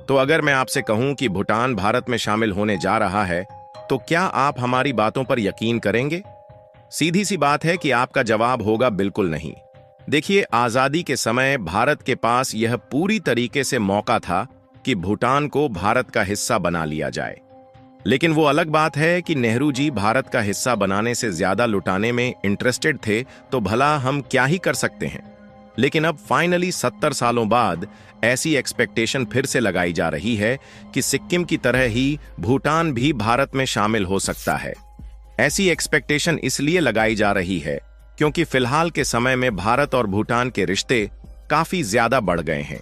तो अगर मैं आपसे कहूं कि भूटान भारत में शामिल होने जा रहा है, तो क्या आप हमारी बातों पर यकीन करेंगे? सीधी सी बात है कि आपका जवाब होगा बिल्कुल नहीं। देखिए, आजादी के समय भारत के पास यह पूरी तरीके से मौका था कि भूटान को भारत का हिस्सा बना लिया जाए। लेकिन वो अलग बात है कि नेहरू जी भारत का हिस्सा बनाने से ज्यादा लुटाने में इंटरेस्टेड थे, तो भला हम क्या ही कर सकते हैं। लेकिन अब फाइनली 70 सालों बाद ऐसी एक्सपेक्टेशन फिर से लगाई जा रही है कि सिक्किम की तरह ही भूटान भी भारत में शामिल हो सकता है। ऐसी एक्सपेक्टेशन इसलिए लगाई जा रही है क्योंकि फिलहाल के समय में भारत और भूटान के रिश्ते काफी ज्यादा बढ़ गए हैं।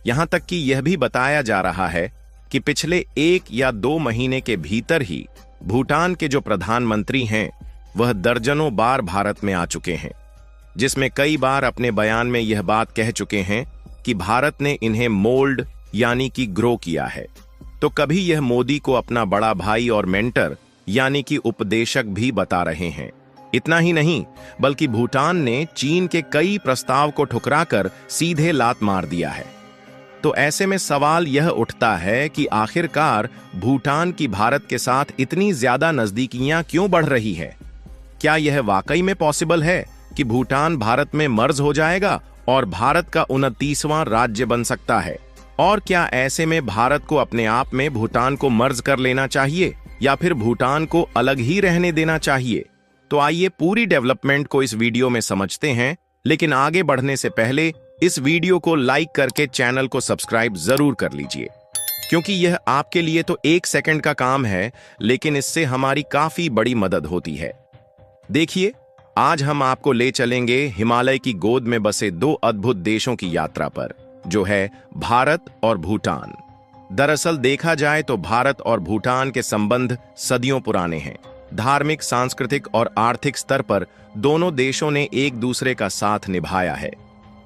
यहां तक कि यह भी बताया जा रहा है कि पिछले 1 या 2 महीने के भीतर ही भूटान के जो प्रधानमंत्री हैं वह दर्जनों बार भारत में आ चुके हैं, जिसमें कई बार अपने बयान में यह बात कह चुके हैं कि भारत ने इन्हें मोल्ड यानी कि ग्रो किया है। तो कभी यह मोदी को अपना बड़ा भाई और मेंटर यानी कि उपदेशक भी बता रहे हैं। इतना ही नहीं, बल्कि भूटान ने चीन के कई प्रस्ताव को ठुकराकर सीधे लात मार दिया है। तो ऐसे में सवाल यह उठता है कि आखिरकार भूटान की भारत के साथ इतनी ज्यादा नजदीकियां क्यों बढ़ रही है? क्या यह वाकई में पॉसिबल है कि भूटान भारत में मर्ज हो जाएगा और भारत का 29वां राज्य बन सकता है? और क्या ऐसे में भारत को अपने आप में भूटान को मर्ज कर लेना चाहिए या फिर भूटान को अलग ही रहने देना चाहिए? तो आइए पूरी डेवलपमेंट को इस वीडियो में समझते हैं। लेकिन आगे बढ़ने से पहले इस वीडियो को लाइक करके चैनल को सब्सक्राइब जरूर कर लीजिए, क्योंकि यह आपके लिए तो 1 सेकंड का काम है, लेकिन इससे हमारी काफी बड़ी मदद होती है। देखिए, आज हम आपको ले चलेंगे हिमालय की गोद में बसे 2 अद्भुत देशों की यात्रा पर, जो है भारत और भूटान। दरअसल देखा जाए तो भारत और भूटान के संबंध सदियों पुराने हैं। धार्मिक, सांस्कृतिक और आर्थिक स्तर पर दोनों देशों ने एक दूसरे का साथ निभाया है।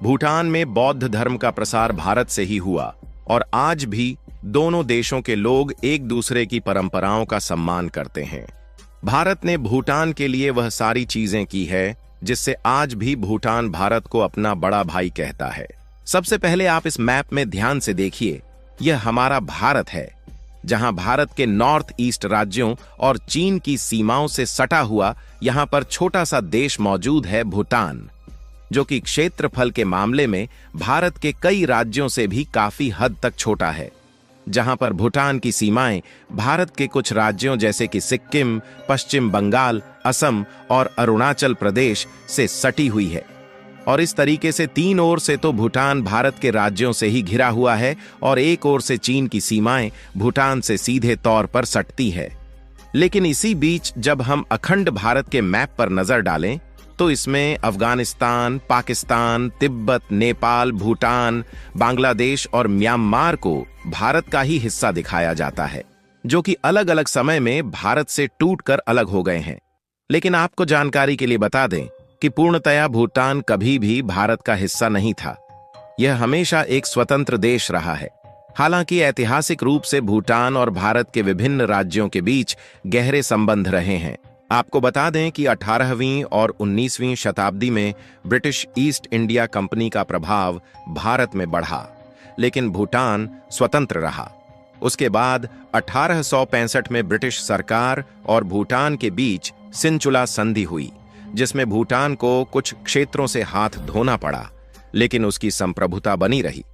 भूटान में बौद्ध धर्म का प्रसार भारत से ही हुआ और आज भी दोनों देशों के लोग एक दूसरे की परंपराओं का सम्मान करते हैं। भारत ने भूटान के लिए वह सारी चीजें की है जिससे आज भी भूटान भारत को अपना बड़ा भाई कहता है। सबसे पहले आप इस मैप में ध्यान से देखिए, यह हमारा भारत है, जहां भारत के नॉर्थ ईस्ट राज्यों और चीन की सीमाओं से सटा हुआ यहां पर छोटा सा देश मौजूद है, भूटान, जो कि क्षेत्रफल के मामले में भारत के कई राज्यों से भी काफी हद तक छोटा है। जहां पर भूटान की सीमाएं भारत के कुछ राज्यों जैसे कि सिक्किम, पश्चिम बंगाल, असम और अरुणाचल प्रदेश से सटी हुई है। और इस तरीके से 3 ओर से तो भूटान भारत के राज्यों से ही घिरा हुआ है और एक ओर से चीन की सीमाएं भूटान से सीधे तौर पर सटती है। लेकिन इसी बीच जब हम अखंड भारत के मैप पर नजर डालें तो इसमें अफगानिस्तान, पाकिस्तान, तिब्बत, नेपाल, भूटान, बांग्लादेश और म्यांमार को भारत का ही हिस्सा दिखाया जाता है, जो कि अलग अलग समय में भारत से टूटकर अलग हो गए हैं। लेकिन आपको जानकारी के लिए बता दें कि पूर्णतया भूटान कभी भी भारत का हिस्सा नहीं था। यह हमेशा एक स्वतंत्र देश रहा है। हालांकि ऐतिहासिक रूप से भूटान और भारत के विभिन्न राज्यों के बीच गहरे संबंध रहे हैं। आपको बता दें कि 18वीं और 19वीं शताब्दी में ब्रिटिश ईस्ट इंडिया कंपनी का प्रभाव भारत में बढ़ा, लेकिन भूटान स्वतंत्र रहा। उसके बाद 1865 में ब्रिटिश सरकार और भूटान के बीच सिंचुला संधि हुई, जिसमें भूटान को कुछ क्षेत्रों से हाथ धोना पड़ा, लेकिन उसकी संप्रभुता बनी रही।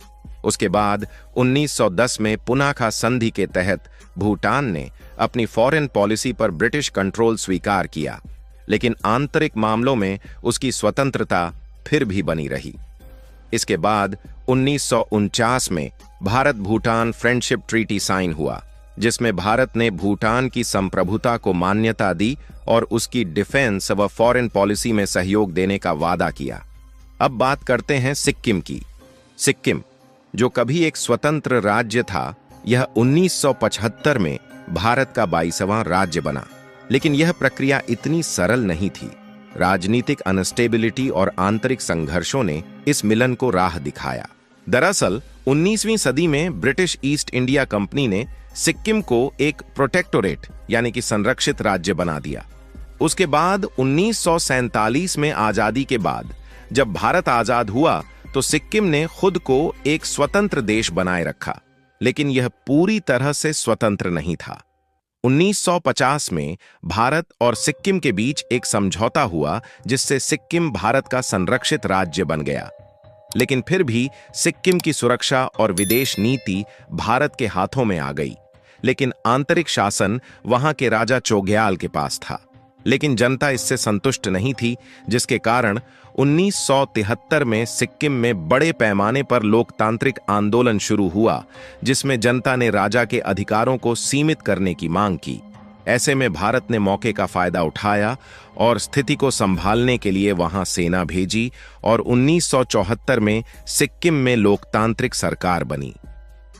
उसके बाद 1910 में पुनाखा संधि के तहत भूटान ने अपनी फॉरेन पॉलिसी पर ब्रिटिश कंट्रोल स्वीकार किया, लेकिन आंतरिक मामलों में उसकी स्वतंत्रता फिर भी बनी रही। इसके बाद 1949 में Bharat Bhutan friendship treaty sign हुआ, जिसमें भारत ने भूटान की संप्रभुता को मान्यता दी और उसकी डिफेंस व फॉरेन पॉलिसी में सहयोग देने का वादा किया। अब बात करते हैं सिक्किम की। सिक्किम, जो कभी एक स्वतंत्र राज्य था, यह 1975 में भारत का 22वां राज्य बना। लेकिन यह प्रक्रिया इतनी सरल नहीं थी। राजनीतिक अनस्टेबिलिटी और आंतरिक संघर्षों ने इस मिलन को राह दिखाया। दरअसल 19वीं सदी में ब्रिटिश ईस्ट इंडिया कंपनी ने सिक्किम को एक प्रोटेक्टोरेट यानी कि संरक्षित राज्य बना दिया। उसके बाद 1947 में आजादी के बाद जब भारत आजाद हुआ तो सिक्किम ने खुद को एक स्वतंत्र देश बनाए रखा। लेकिन यह पूरी तरह से स्वतंत्र नहीं था। 1950 में भारत और सिक्किम के बीच एक समझौता हुआ जिससे सिक्किम भारत का संरक्षित राज्य बन गया। लेकिन फिर भी सिक्किम की सुरक्षा और विदेश नीति भारत के हाथों में आ गई, लेकिन आंतरिक शासन वहां के राजा चोग्याल के पास था। लेकिन जनता इससे संतुष्ट नहीं थी, जिसके कारण 1973 में सिक्किम में बड़े पैमाने पर लोकतांत्रिक आंदोलन शुरू हुआ, जिसमें जनता ने राजा के अधिकारों को सीमित करने की मांग की। ऐसे में भारत ने मौके का फायदा उठाया और स्थिति को संभालने के लिए वहां सेना भेजी और 1974 में सिक्किम में लोकतांत्रिक सरकार बनी।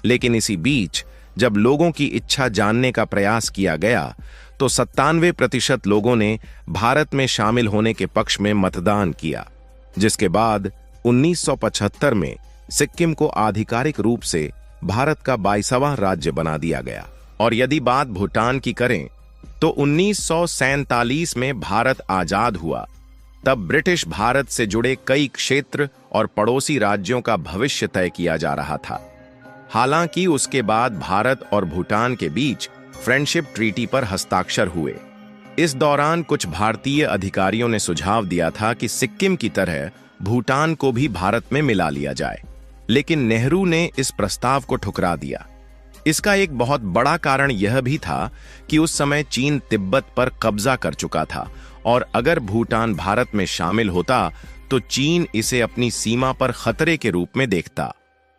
लेकिन इसी बीच जब लोगों की इच्छा जानने का प्रयास किया गया तो 97% लोगों ने भारत में शामिल होने के पक्ष में मतदान किया, जिसके बाद 1975 में सिक्किम को आधिकारिक रूप से भारत का 22वां राज्य बना दिया गया। और यदि बात भूटान की करें तो 1947 में भारत आजाद हुआ। तब ब्रिटिश भारत से जुड़े कई क्षेत्र और पड़ोसी राज्यों का भविष्य तय किया जा रहा था। हालांकि उसके बाद भारत और भूटान के बीच फ्रेंडशिप ट्रीटी पर हस्ताक्षर हुए। इस दौरान कुछ भारतीय अधिकारियों ने सुझाव दिया था कि सिक्किम की तरह भूटान को भी भारत में मिला लिया जाए, लेकिन नेहरू ने इस प्रस्ताव को ठुकरा दिया। इसका एक बहुत बड़ा कारण यह भी था कि उस समय चीन तिब्बत पर कब्जा कर चुका था और अगर भूटान भारत में शामिल होता तो चीन इसे अपनी सीमा पर खतरे के रूप में देखता।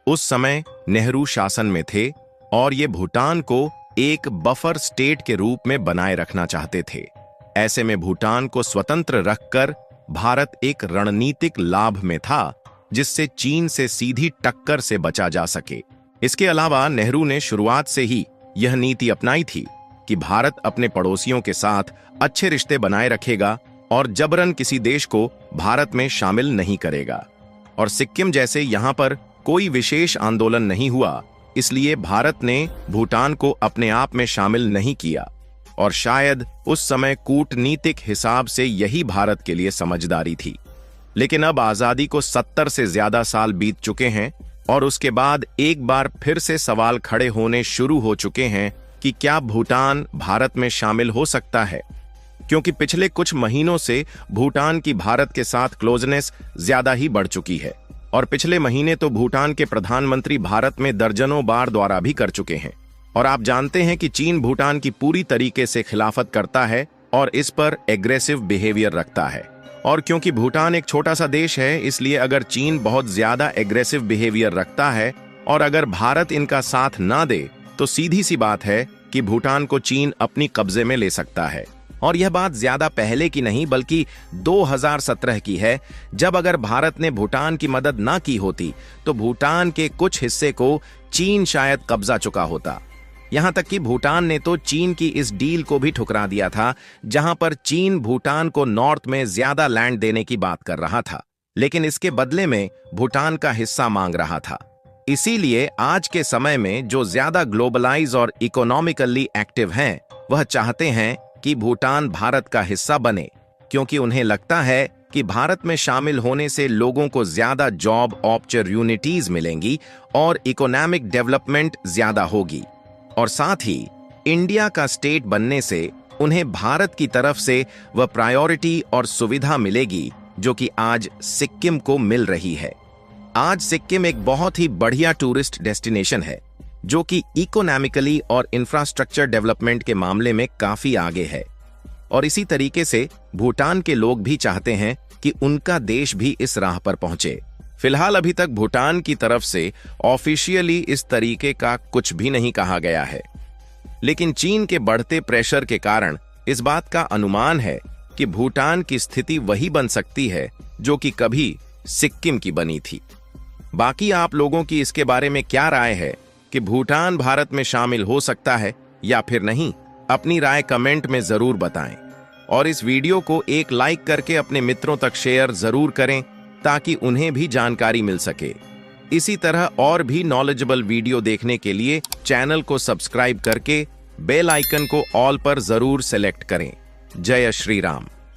उस समय नेहरू शासन में थे और ये भूटान को एक बफर स्टेट के रूप में बनाए रखना चाहते थे। ऐसे में भूटान को स्वतंत्र रखकर भारत एक रणनीतिक लाभ में था, जिससे चीन से सीधी टक्कर से बचा जा सके। इसके अलावा नेहरू ने शुरुआत से ही यह नीति अपनाई थी कि भारत अपने पड़ोसियों के साथ अच्छे रिश्ते बनाए रखेगा और जबरन किसी देश को भारत में शामिल नहीं करेगा। और सिक्किम जैसे यहां पर कोई विशेष आंदोलन नहीं हुआ, इसलिए भारत ने भूटान को अपने आप में शामिल नहीं किया और शायद उस समय कूटनीतिक हिसाब से यही भारत के लिए समझदारी थी। लेकिन अब आजादी को 70 से ज्यादा साल बीत चुके हैं और उसके बाद एक बार फिर से सवाल खड़े होने शुरू हो चुके हैं कि क्या भूटान भारत में शामिल हो सकता है, क्योंकि पिछले कुछ महीनों से भूटान की भारत के साथ क्लोजनेस ज्यादा ही बढ़ चुकी है और पिछले महीने तो भूटान के प्रधानमंत्री भारत में दर्जनों बार दौरा भी कर चुके हैं। और आप जानते हैं कि चीन भूटान की पूरी तरीके से खिलाफत करता है और इस पर एग्रेसिव बिहेवियर रखता है। और क्योंकि भूटान एक छोटा सा देश है, इसलिए अगर चीन बहुत ज्यादा एग्रेसिव बिहेवियर रखता है और अगर भारत इनका साथ ना दे तो सीधी सी बात है कि भूटान को चीन अपनी कब्जे में ले सकता है। और यह बात ज्यादा पहले की नहीं बल्कि 2017 की है, जब अगर भारत ने भूटान की मदद ना की होती तो भूटान के कुछ हिस्से को चीन शायद कब्जा चुका होता। यहां तक कि भूटान ने तो चीन की इस डील को भी ठुकरा दिया था, जहां पर चीन भूटान को नॉर्थ में ज्यादा लैंड देने की बात कर रहा था, लेकिन इसके बदले में भूटान का हिस्सा मांग रहा था। इसीलिए आज के समय में जो ज्यादा ग्लोबलाइज और इकोनॉमिकली एक्टिव हैं, वह चाहते हैं कि भूटान भारत का हिस्सा बने, क्योंकि उन्हें लगता है कि भारत में शामिल होने से लोगों को ज्यादा जॉब अपॉर्चुनिटीज मिलेंगी और इकोनॉमिक डेवलपमेंट ज्यादा होगी। और साथ ही इंडिया का स्टेट बनने से उन्हें भारत की तरफ से वह प्रायोरिटी और सुविधा मिलेगी जो कि आज सिक्किम को मिल रही है। आज सिक्किम एक बहुत ही बढ़िया टूरिस्ट डेस्टिनेशन है जो कि इकोनॉमिकली और इंफ्रास्ट्रक्चर डेवलपमेंट के मामले में काफी आगे है। और इसी तरीके से भूटान के लोग भी चाहते हैं कि उनका देश भी इस राह पर पहुंचे। फिलहाल अभी तक भूटान की तरफ से ऑफिशियली इस तरीके का कुछ भी नहीं कहा गया है, लेकिन चीन के बढ़ते प्रेशर के कारण इस बात का अनुमान है कि भूटान की स्थिति वही बन सकती है जो कि कभी सिक्किम की बनी थी। बाकी आप लोगों की इसके बारे में क्या राय है कि भूटान भारत में शामिल हो सकता है या फिर नहीं? अपनी राय कमेंट में जरूर बताएं और इस वीडियो को एक लाइक करके अपने मित्रों तक शेयर जरूर करें ताकि उन्हें भी जानकारी मिल सके। इसी तरह और भी नॉलेजेबल वीडियो देखने के लिए चैनल को सब्सक्राइब करके बेल आइकन को ऑल पर जरूर सेलेक्ट करें। जय श्री राम।